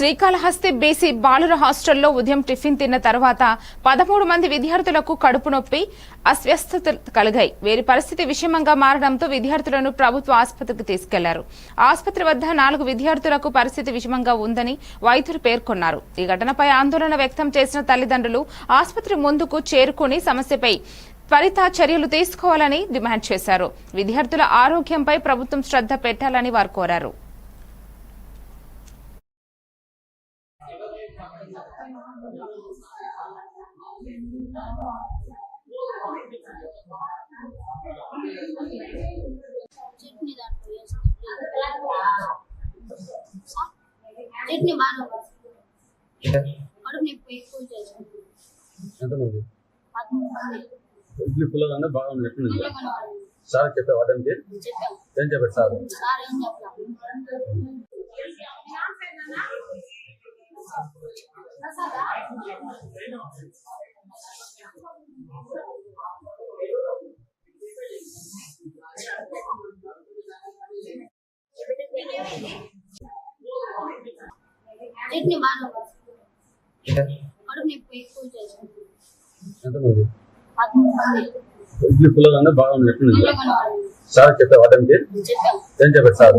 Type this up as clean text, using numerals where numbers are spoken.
Srikalahasti BC బాలుర హాస్టల్లో ఉదయం టిఫిన్ తిన్న తర్వాత 13 మంది విద్యార్థులకు కడుపు నొప్పి అస్వస్థతలు కలిగాయి. వీరి పరిస్థితి విషమంగా మారడంతో విద్యార్థులను ప్రభుత్వ ఆసుపత్రికి తీసుకెళ్లారు. ఆసుపత్రి వద్ద 4 విద్యార్థులకు పరిస్థితి విషమంగా ఉందని వైద్యులు పేర్కొన్నారు. ఈ ఘటనపై ఆందోళన వ్యక్తం చేసిన తల్లిదండ్రులు ఆసుపత్రి ముందుకు చేరుకుని సమస్యపై త్వరిత చర్యలు తీసుకోవాలని డిమాండ్ చేశారు. విద్యార్థుల ఆరోగ్యంపై ప్రభుత్వం శ్రద్ధ పెట్టాలని వారు కోరారు. ఇడ్లీ పుల్లగా బాగా ఉన్నట్టుంది సార్ చెప్పే వాటానికి ఏం చెప్పారు సార్? ఎంతమంది ఇడ్లీ పుల్లగా బాగా ఉన్నట్టుంది సార్ చెప్పే వాటానికి ఏం చెప్పారు సార్?